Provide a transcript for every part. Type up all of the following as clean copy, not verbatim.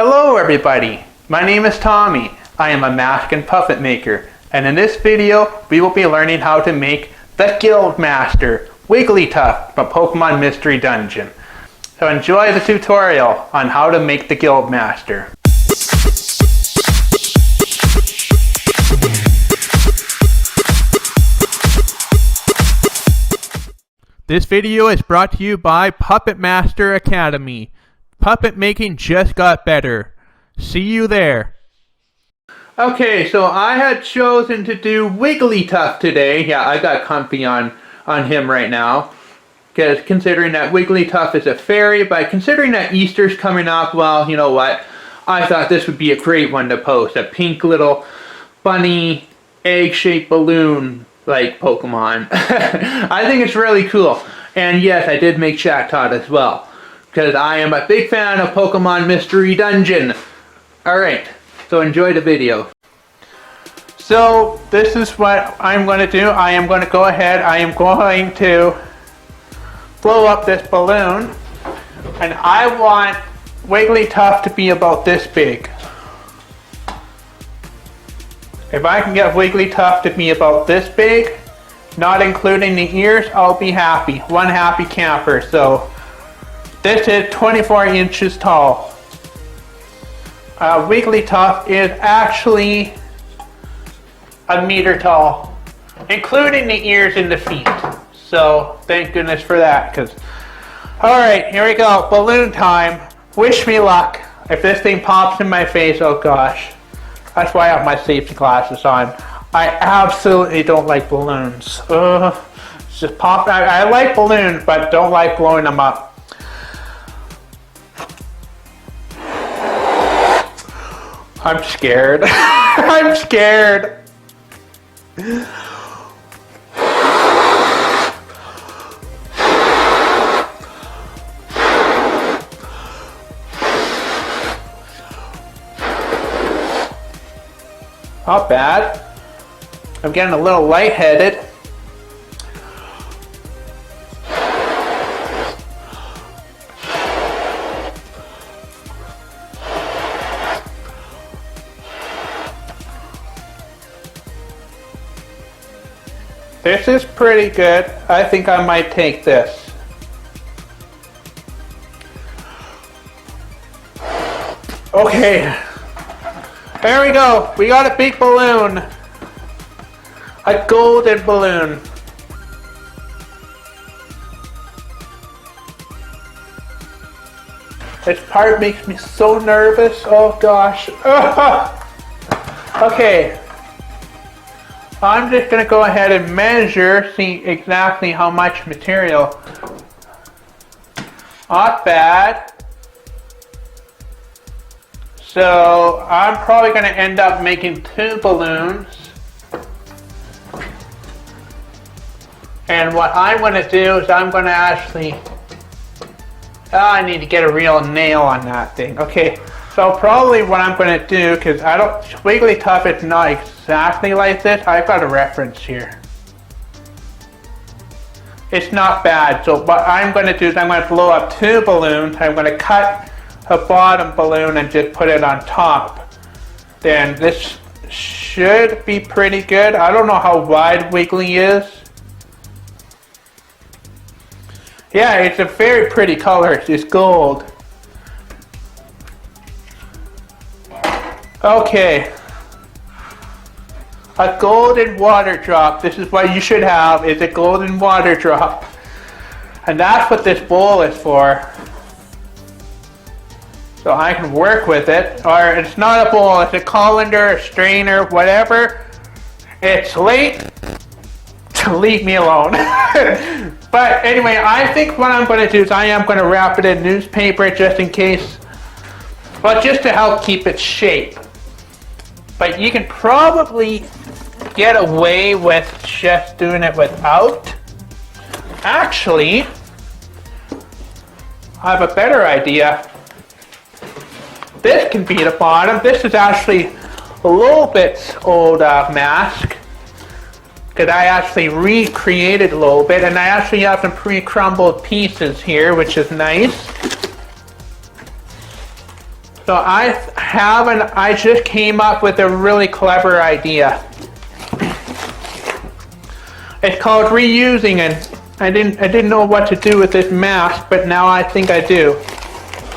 Hello everybody, my name is Tommy. I am a mask and puppet maker, and in this video we will be learning how to make the Guildmaster Wigglytuff from Pokemon Mystery Dungeon. So enjoy the tutorial on how to make the Guildmaster. This video is brought to you by Puppet Master Academy. Puppet making just got better. See you there. Okay, so I had chosen to do Wigglytuff today. Yeah, I got comfy on him right now. Because considering that Wigglytuff is a fairy, but considering that Easter's coming up, well, you know what? I thought this would be a great one to post. A pink little bunny egg-shaped balloon like Pokemon. I think it's really cool. And yes, I did make Shacktot as well, because I am a big fan of Pokemon Mystery Dungeon. Alright, so enjoy the video. So this is what I'm going to do. I am going to go ahead, I am going to blow up this balloon, and I want Wigglytuff to be about this big. If I can get Wigglytuff to be about this big, not including the ears, I'll be happy. One happy camper. So this is 24 inches tall. Wigglytuff is actually a meter tall, including the ears and the feet. So thank goodness for that. Alright, here we go. Balloon time. Wish me luck. If this thing pops in my face, oh gosh. That's why I have my safety glasses on. I absolutely don't like balloons. It's just pop. I like balloons, but don't like blowing them up. I'm scared. I'm scared. Not bad. I'm getting a little lightheaded. This is pretty good. I think I might take this. Okay. There we go. We got a big balloon. A golden balloon. This part makes me so nervous. Oh gosh. Okay. I'm just going to go ahead and measure, see exactly how much material. Not bad. So I'm probably going to end up making 2 balloons. And what I'm going to do is I'm going to actually... I need to get a real nail on that thing. Okay, so probably what I'm going to do, because I don't... Wigglytuff is not exactly like this. I've got a reference here. It's not bad. So what I'm going to do is I'm going to blow up 2 balloons. I'm going to cut a bottom balloon and just put it on top. Then this should be pretty good. I don't know how wide Wiggly is. Yeah, it's a very pretty color. It's gold. Okay. A golden water drop. This is what you should have, is a golden water drop. And that's what this bowl is for. So I can work with it. Or it's not a bowl, it's a colander, a strainer, whatever. It's late. Leave me alone. But anyway, I think what I'm going to do is I am going to wrap it in newspaper just in case. Well, just to help keep its shape. But you can probably get away with just doing it without. Actually, I have a better idea. This can be the bottom. This is actually a little bit old mask. Because I actually recreated a little bit, and I actually have some pre-crumbled pieces here, which is nice. So I just came up with a really clever idea. It's called reusing, and I didn't know what to do with this mask, but now I think I do.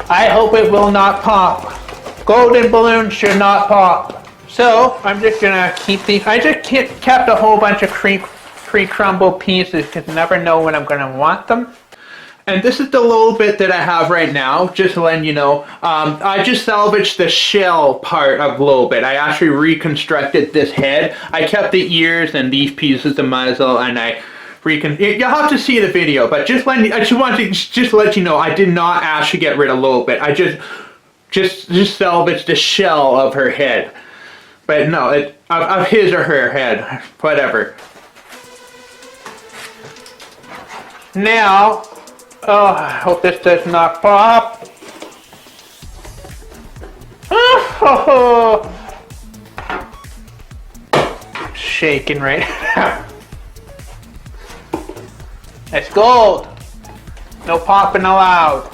I hope it will not pop. Golden balloons should not pop. So I'm just gonna keep these. I just kept a whole bunch of pre-crumbled pieces because you never know when I'm gonna want them. And this is the little bit that I have right now, just to let you know. I just salvaged the shell part of a little bit. I actually reconstructed this head. I kept the ears and these pieces of muzzle, and you'll have to see the video, but I just wanted to let you know I did not actually get rid of a little bit. I just salvaged the shell of her head. But no, of his or her head, whatever. Now, oh, I hope this does not pop. Oh, I'm shaking right now. It's gold. No popping allowed.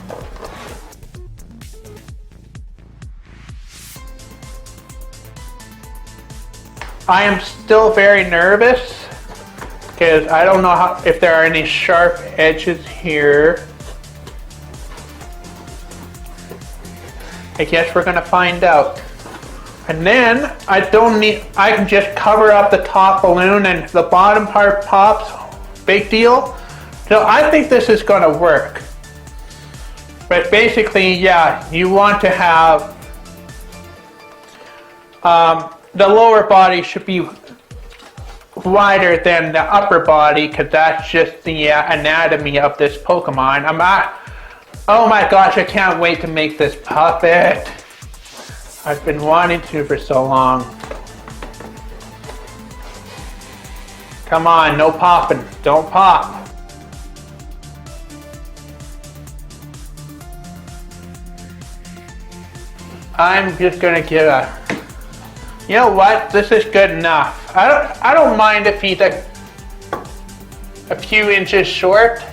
I am still very nervous because I don't know if there are any sharp edges here. I guess we're gonna find out. And then I can just cover up the top balloon and if the bottom part pops, big deal. So I think this is gonna work. But basically, yeah, you want to have the lower body should be wider than the upper body because that's just the anatomy of this Pokemon. Oh my gosh, I can't wait to make this puppet. I've been wanting to for so long. Come on, no popping. Don't pop. I'm just gonna give you know what? This is good enough. I don't mind if he's a few inches short.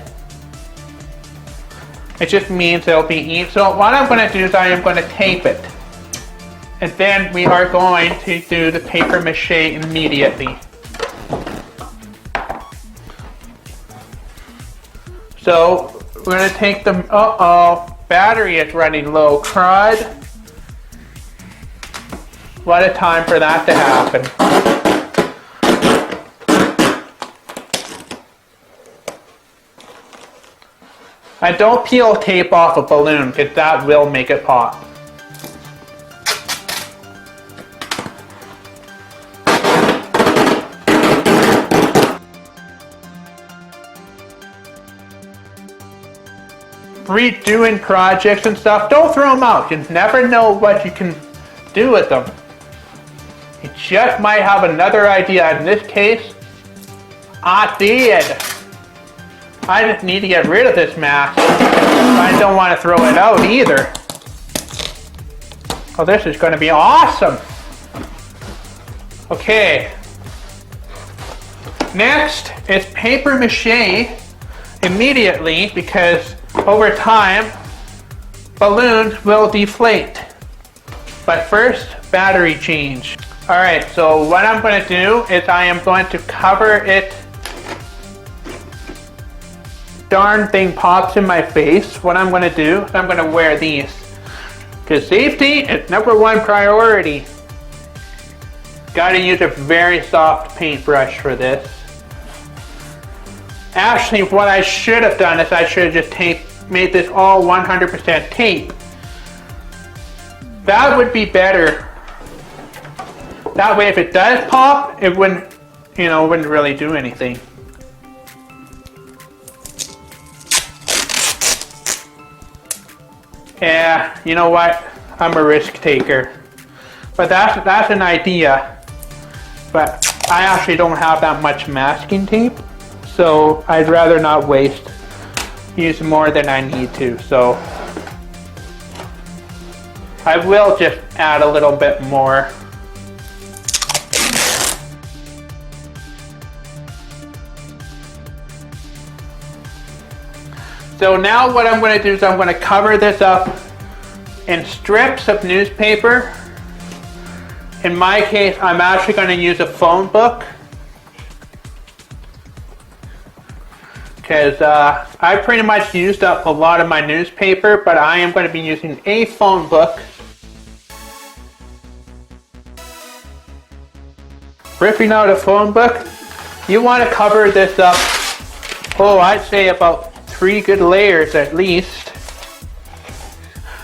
It just means it'll be easy. So what I'm going to do is I am going to tape it. And then we are going to do the paper mache immediately. So we're going to take the, battery is running low. Crud. What a time for that to happen. And don't peel tape off a balloon because that will make it pop. Redoing projects and stuff, don't throw them out. You never know what you can do with them. You just might have another idea. In this case, I did. I just need to get rid of this mask. I don't want to throw it out either. Oh, this is going to be awesome. Okay. Next is paper mache immediately because over time, balloons will deflate. But first, battery change. Alright, so what I'm going to do is I am going to cover it. Darn thing pops in my face. What I'm going to do is I'm going to wear these. Because safety is #1 priority. Gotta use a very soft paintbrush for this. Actually, what I should have done is I should have just made this all 100% tape. That would be better. That way if it does pop, it wouldn't really do anything. Yeah, you know what? I'm a risk taker. But that's an idea. But I actually don't have that much masking tape, so I'd rather not use more than I need to. So I will just add a little bit more. So now what I'm going to do is I'm going to cover this up in strips of newspaper. In my case, I'm actually going to use a phone book. Because I pretty much used up a lot of my newspaper, but I am going to be using a phone book. Ripping out a phone book, you want to cover this up, I'd say about 3 good layers at least.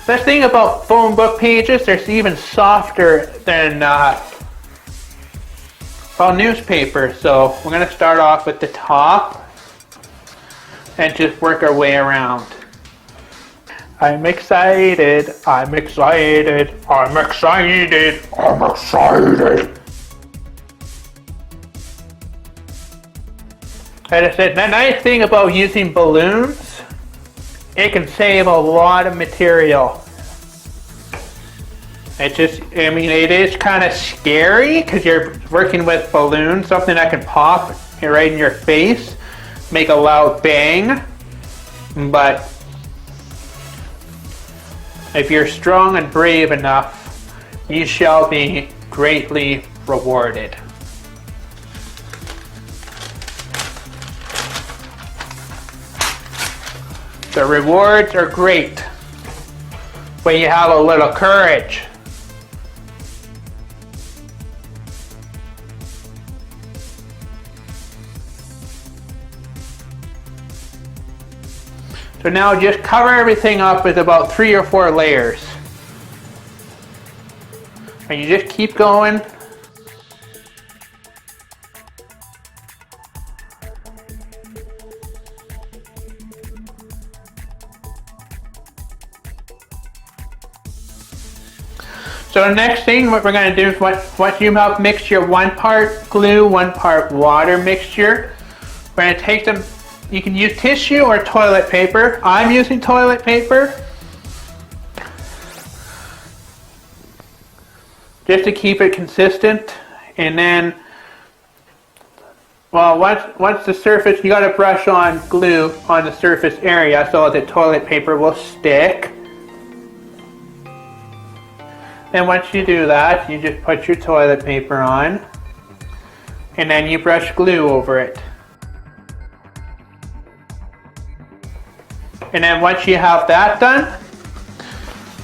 The thing about phone book pages, they're even softer than newspaper. So we're going to start off with the top and just work our way around. I'm excited, I'm excited, I'm excited, I'm excited. As I said, the nice thing about using balloons, it can save a lot of material. It is kind of scary because you're working with balloons, something that can pop right in your face, make a loud bang. But if you're strong and brave enough, you shall be greatly rewarded. The rewards are great when you have a little courage. So now just cover everything up with about 3 or 4 layers. And you just keep going. So the next thing, what we're going to do is once you have mixed your 1 part glue, 1 part water mixture, we're going to take them. You can use tissue or toilet paper. I'm using toilet paper just to keep it consistent. And then, well, once the surface, you got to brush on glue on the surface area so the toilet paper will stick. Then once you do that, you just put your toilet paper on, and then you brush glue over it. And then once you have that done,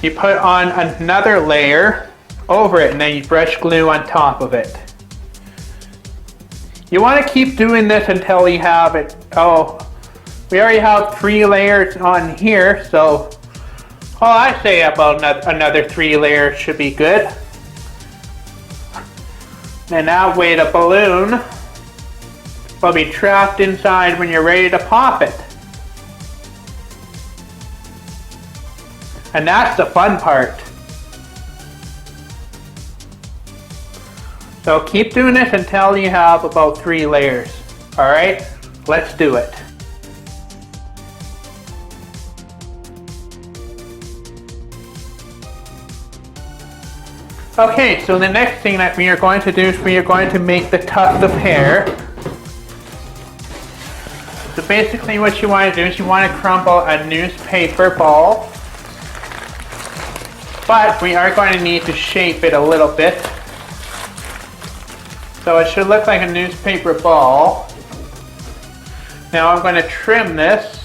you put on another layer over it, and then you brush glue on top of it. You want to keep doing this until you have it. We already have 3 layers on here, so I say about another 3 layers should be good. And that way the balloon will be trapped inside when you're ready to pop it. And that's the fun part. So keep doing this until you have about 3 layers. Alright, let's do it. Okay, so the next thing that we are going to do is we are going to make the tuft of hair. So basically what you want to do is you want to crumble a newspaper ball. But we are going to need to shape it a little bit. So it should look like a newspaper ball. Now I'm going to trim this.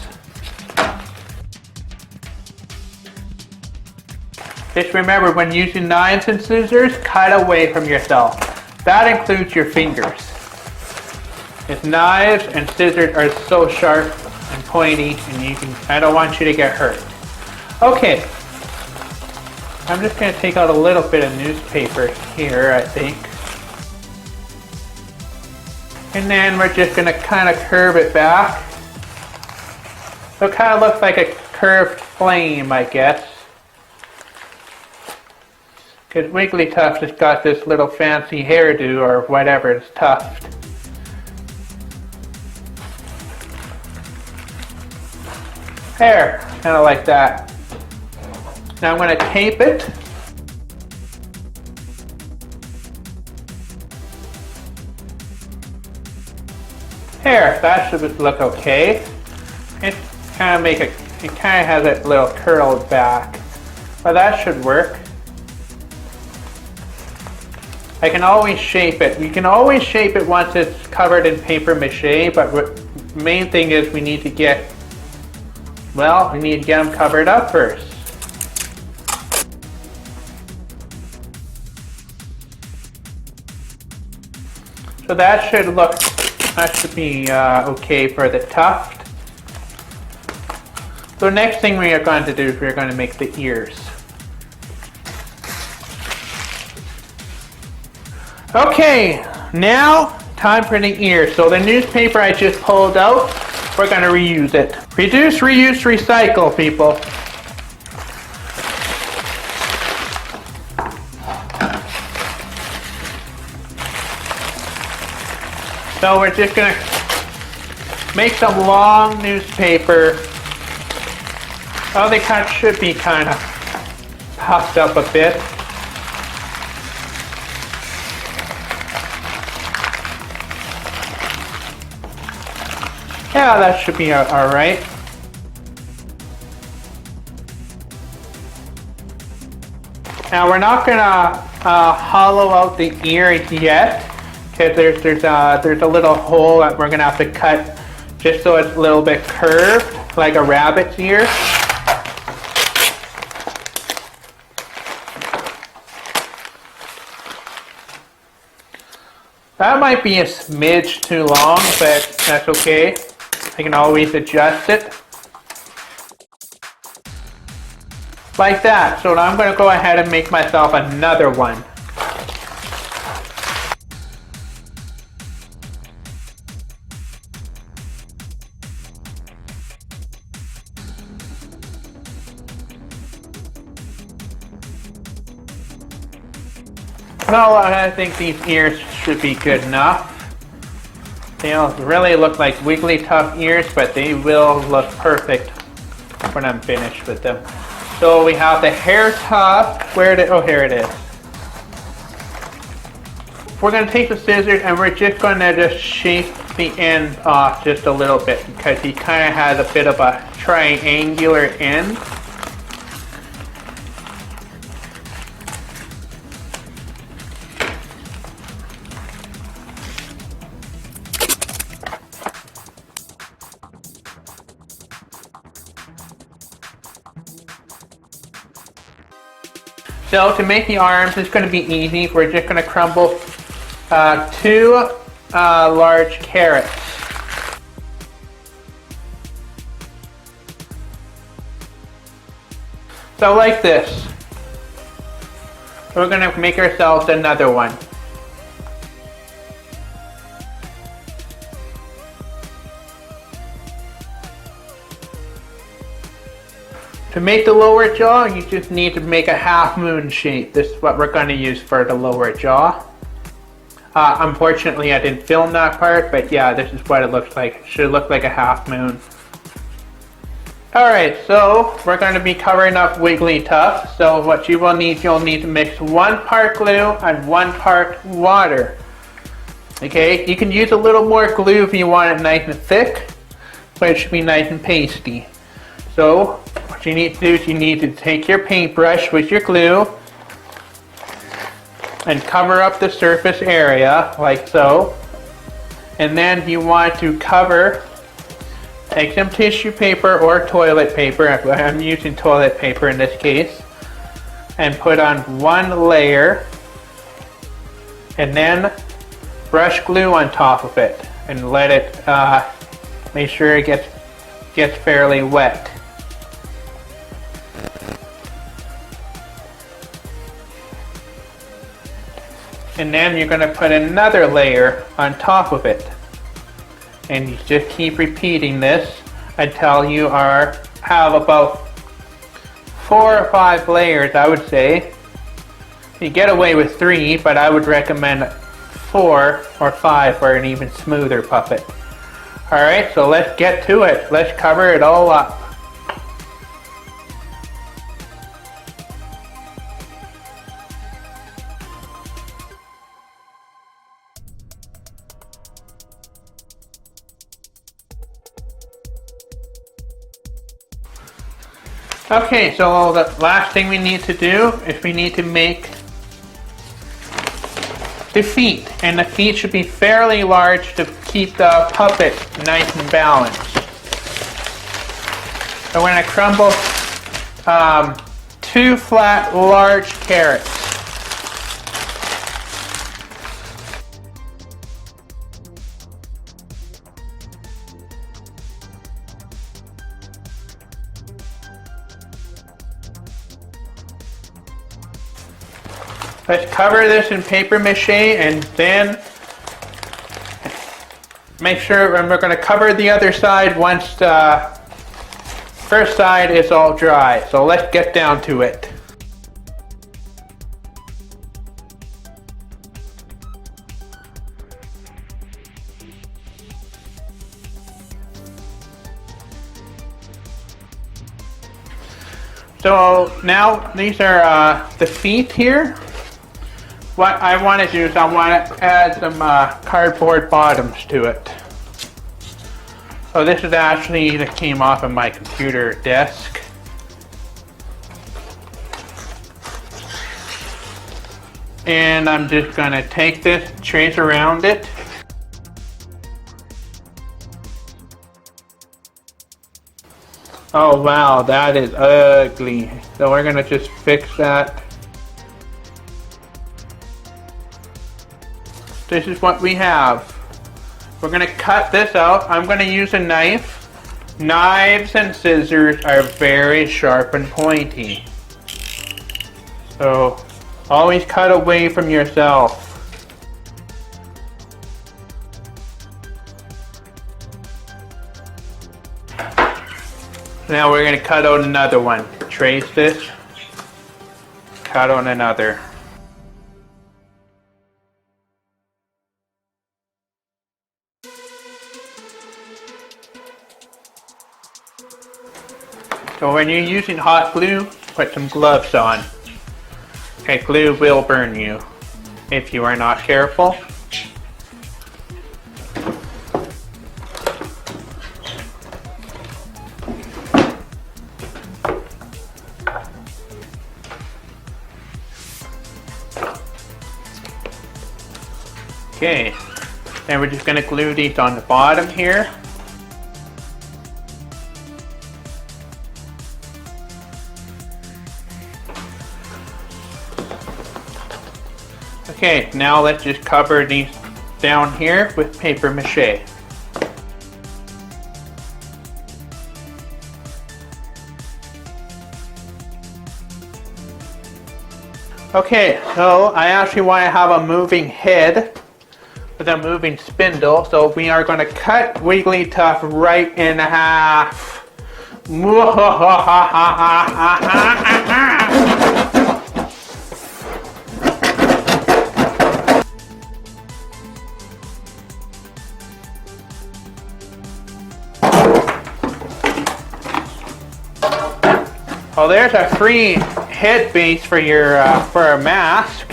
Just remember, when using knives and scissors, cut away from yourself. That includes your fingers. Because knives and scissors are so sharp and pointy, and I don't want you to get hurt. Okay. I'm just going to take out a little bit of newspaper here, I think. And then we're just going to kind of curve it back. So it kind of looks like a curved flame, I guess. Because Wigglytuff just got this little fancy hairdo or whatever, it's tuft. There, kind of like that. Now I'm going to tape it. There, that should look okay. It kind of has it little curled back. Well, that should work. I can always shape it. You can always shape it once it's covered in paper mache, but the main thing is we need to get them covered up first. So that should be okay for the tuft. So next thing we are going to do is we're going to make the ears. Okay, now time for the ears. So the newspaper I just pulled out, we're going to reuse it. Reduce, reuse, recycle, people. So we're just going to make some long newspaper. Oh, they should be kind of puffed up a bit. Yeah, that should be alright. Now we're not gonna hollow out the ear yet, because there's a little hole that we're gonna have to cut just so it's a little bit curved, like a rabbit's ear. That might be a smidge too long, but that's okay. I can always adjust it. Like that. So now I'm going to go ahead and make myself another one. Well, I think these ears should be good enough. They don't really look like Wigglytuff ears, but they will look perfect when I'm finished with them. So we have the hair tuft. Oh, here it is. We're going to take the scissors and we're just going to just shape the end off just a little bit because he kind of has a bit of a triangular end. So to make the arms, it's going to be easy. We're just going to crumble 2 large carrots. So like this. We're going to make ourselves another one. To make the lower jaw, you just need to make a half moon shape. This is what we're going to use for the lower jaw. Unfortunately, I didn't film that part, but yeah, this is what it looks like. It should look like a half moon. Alright, so we're going to be covering up Wigglytuff. So what you'll need to mix 1 part glue and 1 part water. Okay, you can use a little more glue if you want it nice and thick, but it should be nice and pasty. So what you need to do is you need to take your paintbrush with your glue and cover up the surface area like so. And then you want to take some tissue paper or toilet paper. I'm using toilet paper in this case. And put on 1 layer. And then brush glue on top of it. And let it, make sure it gets fairly wet. And then you're going to put another layer on top of it. And you just keep repeating this until you have about 4 or 5 layers, I would say. You get away with 3, but I would recommend 4 or 5 for an even smoother puppet. Alright, so let's get to it. Let's cover it all up. Okay, so the last thing we need to do is we need to make the feet. And the feet should be fairly large to keep the puppet nice and balanced. So we're going to crumble 2 flat large carrots. Let's cover this in paper mache and then make sure, and we're going to cover the other side once the first side is all dry. So let's get down to it. So now these are the feet here. What I want to do is I want to add some cardboard bottoms to it. So this is actually that came off of my computer desk. And I'm just going to take this, trace around it. Oh wow, that is ugly. So we're going to just fix that. This is what we have. We're going to cut this out. I'm going to use a knife. Knives and scissors are very sharp and pointy. So always cut away from yourself. Now we're going to cut out another one. Trace this. Cut on another. So when you're using hot glue, put some gloves on. Okay, glue will burn you if you are not careful. Okay, then we're just going to glue these on the bottom here. Okay, now let's just cover these down here with paper mache. Okay, so I actually want to have a moving head with a moving spindle, so we are going to cut Wigglytuff right in half. Well, there's a free head base for your for a mask.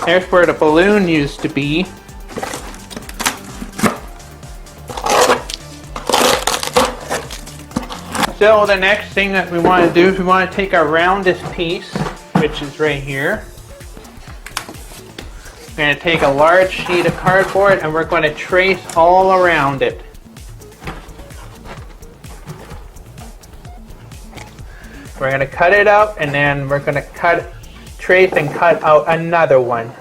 There's where the balloon used to be. So the next thing that we want to do is we want to take our roundest piece, which is right here. We're going to take a large sheet of cardboard and we're going to trace all around it. We're going to cut it out and then we're going to trace and cut out another one.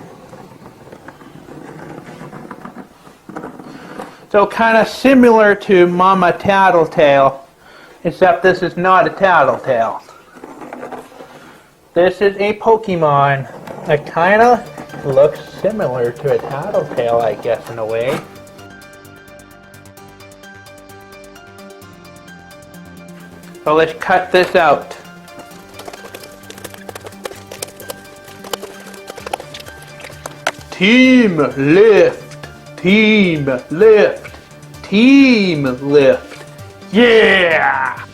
So kind of similar to Mama Tattletale, except this is not a Tattletale. This is a Pokemon that kind of looks similar to a Tattletale, I guess, in a way. So let's cut this out. Team lift, team lift, team lift. Yeah!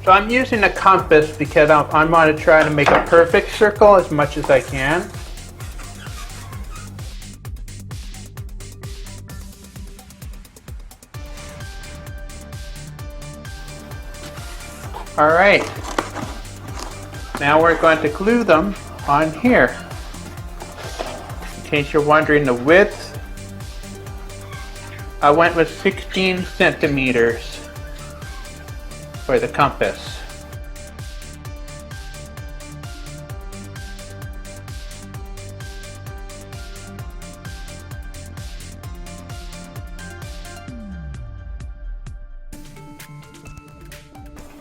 So I'm using a compass because I'm going to try to make a perfect circle as much as I can. Alright, now we're going to glue them on here. In case you're wondering the width, I went with 16 centimeters for the compass.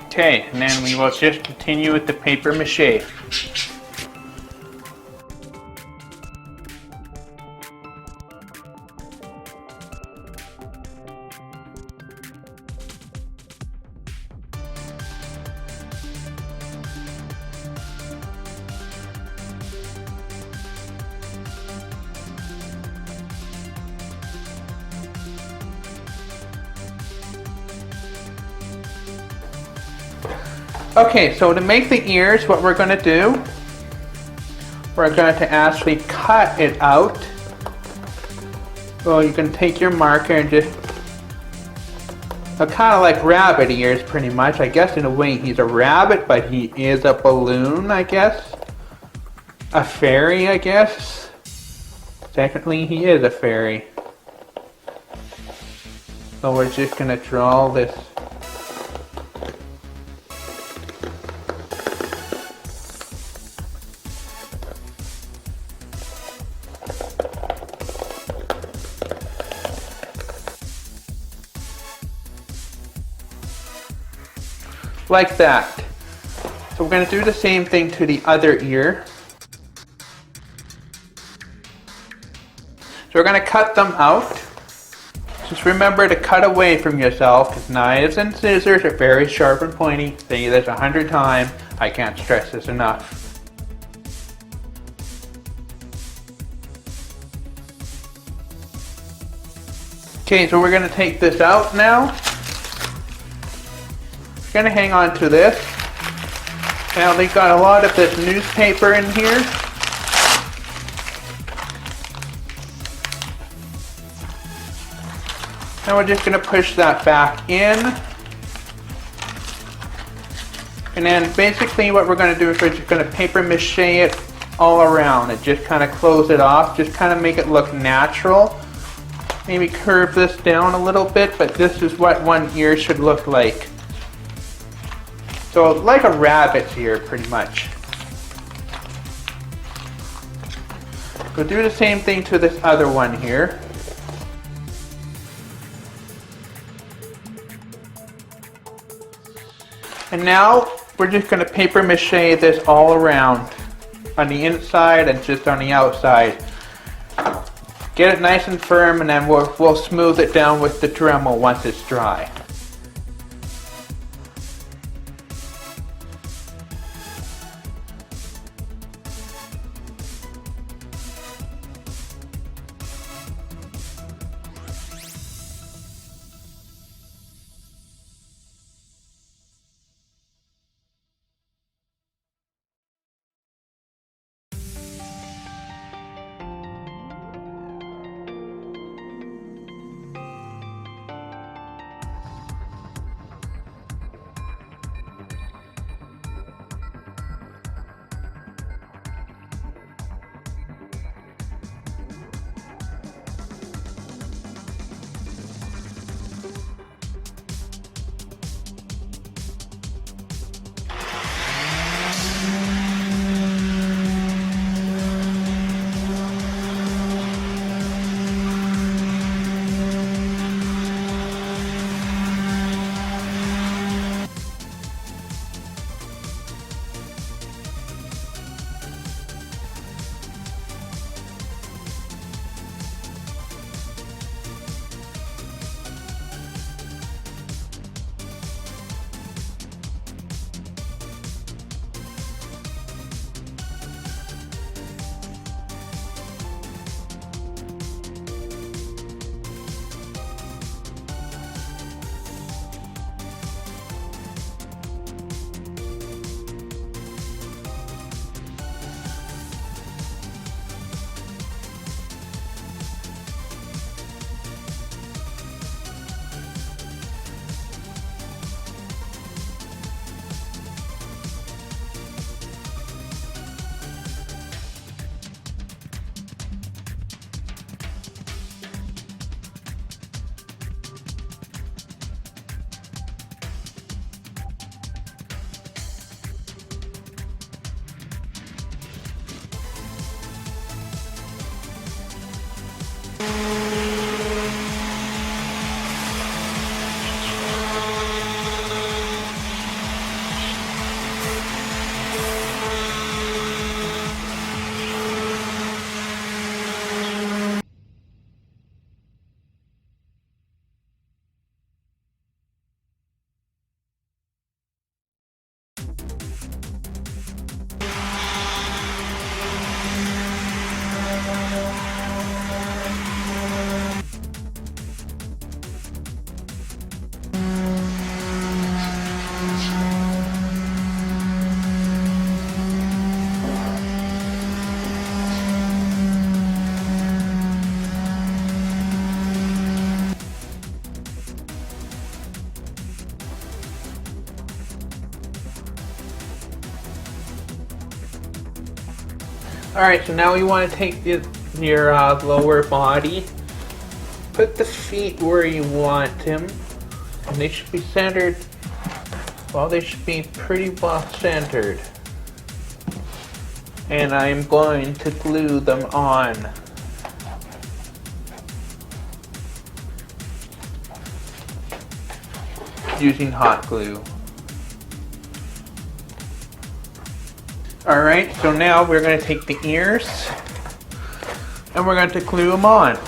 Okay, and then we will just continue with the paper mache. Okay, so to make the ears, what we're going to do, we're going to actually cut it out. Well, you can take your marker and just, kind of like rabbit ears pretty much. I guess in a way he's a rabbit, but he is a balloon, I guess. A fairy, I guess. Technically, he is a fairy. So we're just going to draw this. Like that. So we're going to do the same thing to the other ear. So we're going to cut them out. Just remember to cut away from yourself, because knives and scissors are very sharp and pointy. Say this 100 times. I can't stress this enough. Okay, so we're going to take this out now. Going to hang on to this. Now they've got a lot of this newspaper in here. Now we're just going to push that back in. And then basically what we're going to do is we're just going to paper mache it all around and just kind of close it off. Just kind of make it look natural. Maybe curve this down a little bit, but this is what one ear should look like. So like a rabbit's ear, pretty much. We'll do the same thing to this other one here. And now we're just going to paper mache this all around. On the inside and just on the outside. Get it nice and firm, and then we'll smooth it down with the Dremel once it's dry. Alright, so now we want to take your lower body, put the feet where you want them, and they should be centered, well, they should be pretty well centered. And I'm going to glue them on. Using hot glue. Alright, so now we're going to take the ears and we're going to glue them on.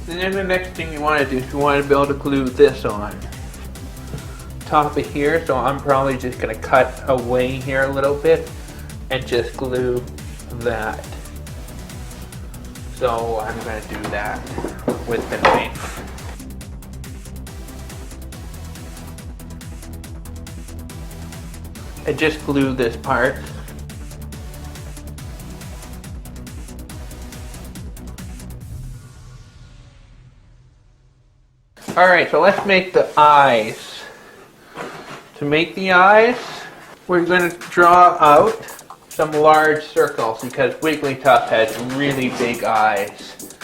And then the next thing you want to do is you want to be able to glue this on top of here, so I'm probably just going to cut away here a little bit and just glue that. So I'm going to do that with the knife. And just glue this part. Alright, so let's make the eyes. To make the eyes, we're going to draw out some large circles because Wigglytuff has really big eyes.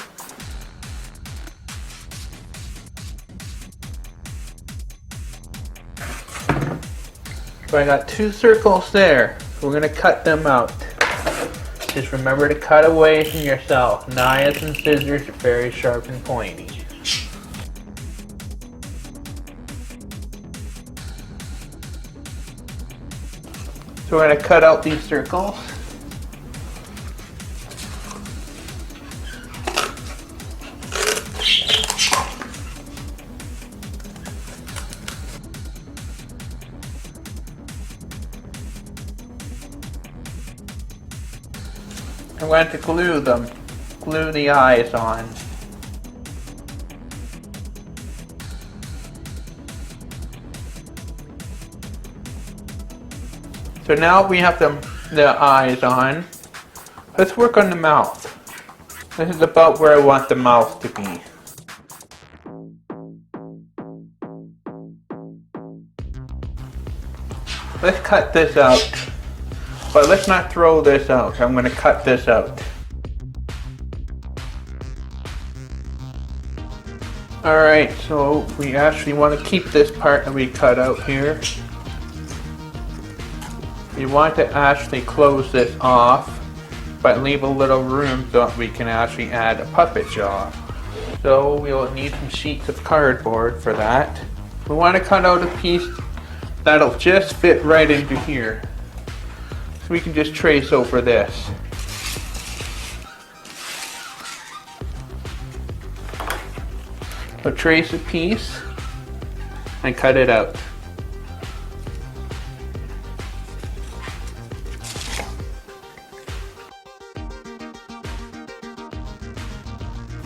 So I got 2 circles there. We're going to cut them out. Just remember to cut away from yourself. Knives and scissors are very sharp and pointy. So we're going to cut out these circles. I'm going to glue them, glue the eyes on. So now we have the eyes on. Let's work on the mouth. This is about where I want the mouth to be. Let's cut this out. But let's not throw this out. I'm going to cut this out. Alright, so we actually want to keep this part that we cut out here. We want to actually close this off, but leave a little room so that we can actually add a puppet jaw. So we'll need some sheets of cardboard for that. We want to cut out a piece that'll just fit right into here. So we can just trace over this. So trace a piece and cut it out.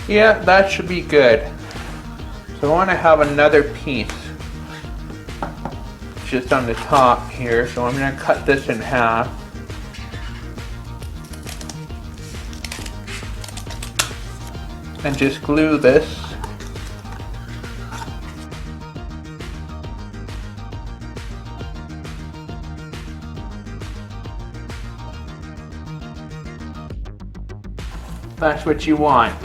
Yeah, that should be good. So I want to have another piece just on the top here. So I'm going to cut this in half. And just glue this. That's what you want.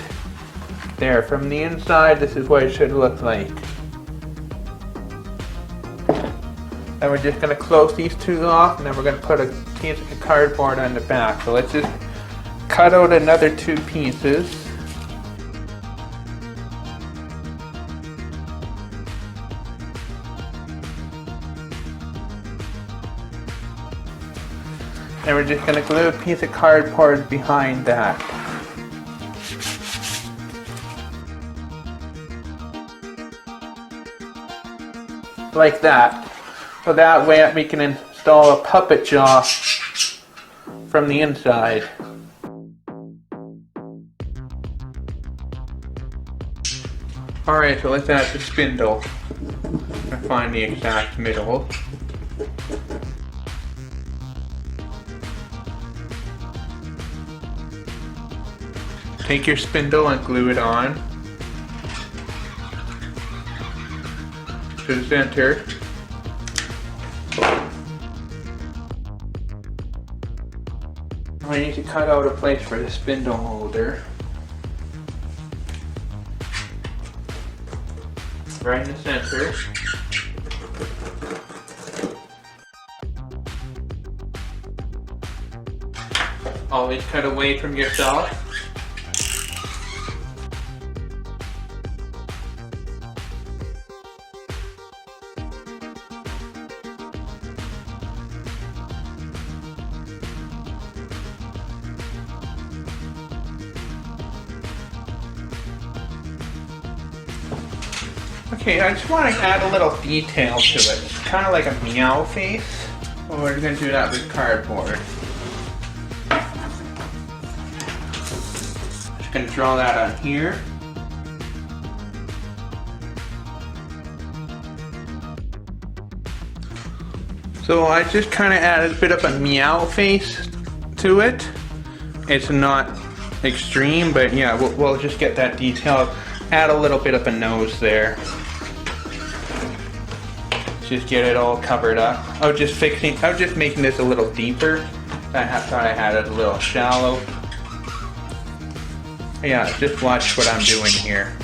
There, from the inside, this is what it should look like. Then we're just going to close these two off, and then we're going to put a piece of cardboard on the back. So let's just cut out another two pieces. And we're just going to glue a piece of cardboard behind that. Like that. So that way we can install a puppet jaw from the inside. Alright, so let's add the spindle. And find the exact middle. Take your spindle and glue it on to the center. I need to cut out a place for the spindle holder. Right in the center. Always cut away from yourself. Okay, I just want to add a little detail to it. It's kind of like a meow face. Well, we're going to do that with cardboard. Just going to draw that on here. So I just kind of added a bit of a meow face to it. It's not extreme, but yeah, we'll just get that detail. Add a little bit of a nose there. Just get it all covered up. I was just making this a little deeper. I thought I had it a little shallow. Yeah, just watch what I'm doing here.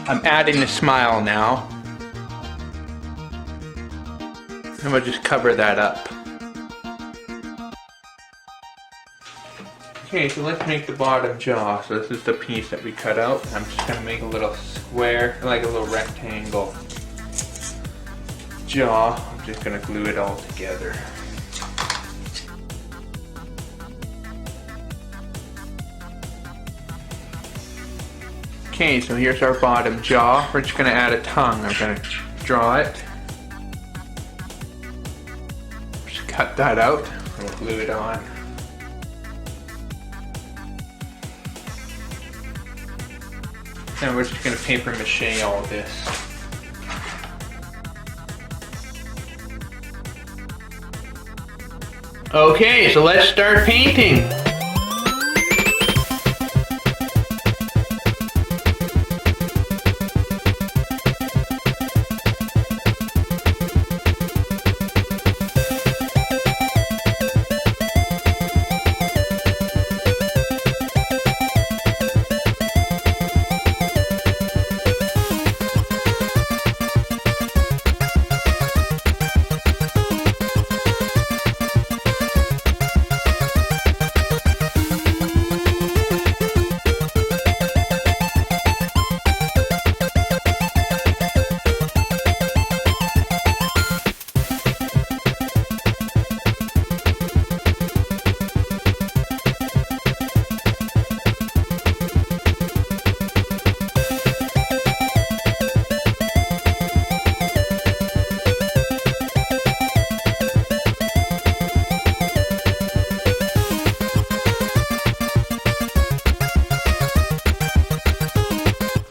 I'm adding the smile now. And we'll just cover that up. Okay, so let's make the bottom jaw. So this is the piece that we cut out. I'm just going to make a little square, like a little rectangle jaw. I'm just going to glue it all together. Okay, so here's our bottom jaw. We're just going to add a tongue. I'm going to draw it. Just cut that out. We'll glue it on. And we're just going to paper mache all this. Okay, so let's start painting.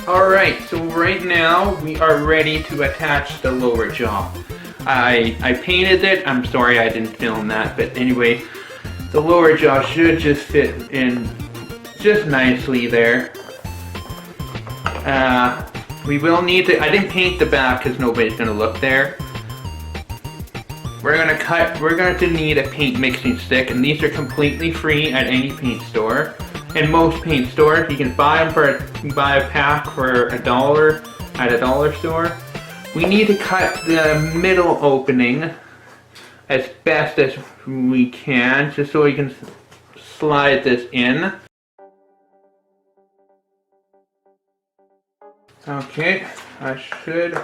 Alright, so right now we are ready to attach the lower jaw. I painted it. I'm sorry I didn't film that, but anyway, the lower jaw should just fit in just nicely there. We will need to, I didn't paint the back because nobody's going to look there. we're going to need a paint mixing stick, and these are completely free at any paint store. In most paint stores, you can buy them buy a pack for $1 at a dollar store. We need to cut the middle opening as best as we can, just so we can slide this in. Okay, I should.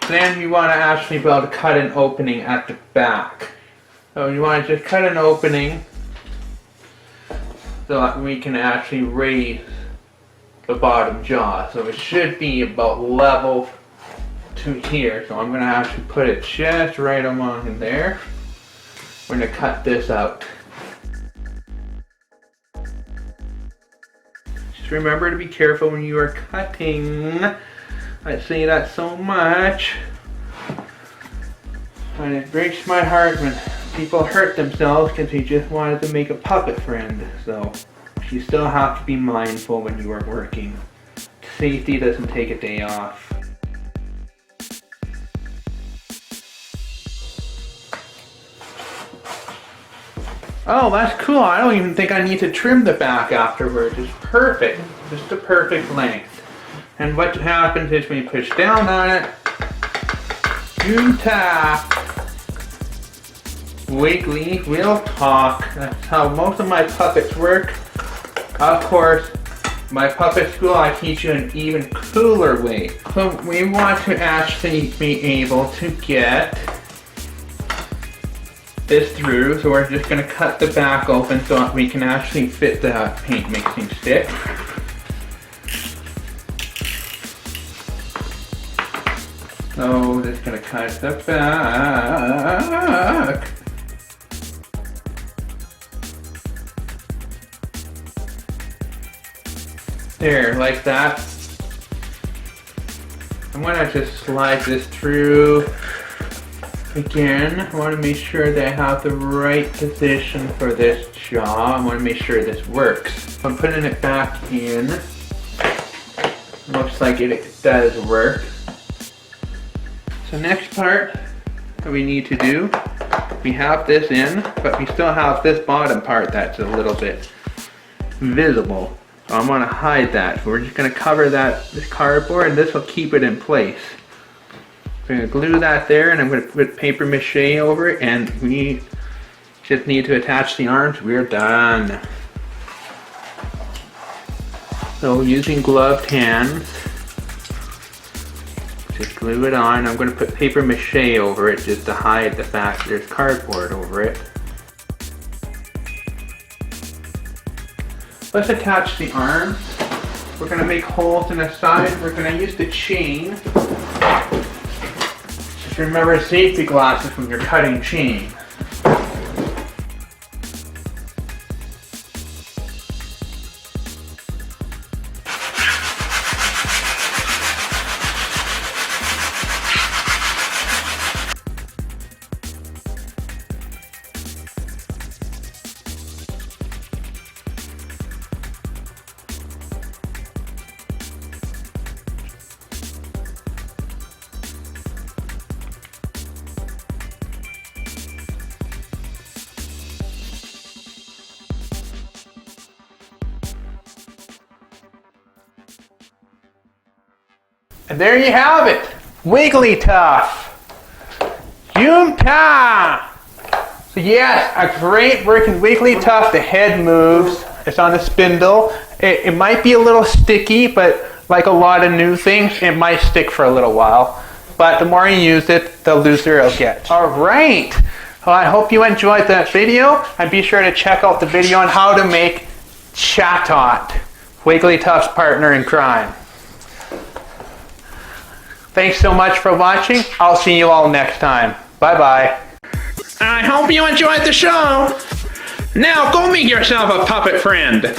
Then you want to actually be able to cut an opening at the back. So you want to just cut an opening so that we can actually raise the bottom jaw. So it should be about level to here. So I'm going to actually put it just right along in there. We're going to cut this out. Just remember to be careful when you are cutting. I say that so much, and it breaks my heart when people hurt themselves because they just wanted to make a puppet friend. So you still have to be mindful when you are working. Safety doesn't take a day off. Oh, that's cool. I don't even think I need to trim the back afterwards. It's perfect. Just the perfect length. And what happens is when you push down on it, you tap, Wiggly will talk. That's how most of my puppets work. Of course, my puppet school, I teach you an even cooler way. So we want to actually be able to get this through. So we're just going to cut the back open so that we can actually fit the paint mixing stick. So just going to cut the back. There, like that. I'm going to just slide this through. Again, I want to make sure that I have the right position for this jaw. I want to make sure this works. I'm putting it back in. Looks like it does work. So next part that we need to do, we have this in, but we still have this bottom part that's a little bit visible. So I'm going to hide that. So we're just going to cover this cardboard, and this will keep it in place. We're going to glue that there, and I'm going to put paper mache over it, and we just need to attach the arms. We're done. So using gloved hands, just glue it on. I'm going to put paper mache over it just to hide the fact there's cardboard over it. Let's attach the arms. We're going to make holes in the side. We're going to use the chain. Just remember safety glasses when you're cutting chain. And there you have it, Wigglytuff. Yum-ta! So yes, a great working Wigglytuff. The head moves. It's on a spindle. It might be a little sticky, but like a lot of new things, it might stick for a little while. But the more you use it, the looser it'll get. All right. Well, I hope you enjoyed that video, and be sure to check out the video on how to make Chatot, Wigglytuff's partner in crime. Thanks so much for watching. I'll see you all next time. Bye-bye. I hope you enjoyed the show. Now go make yourself a puppet friend.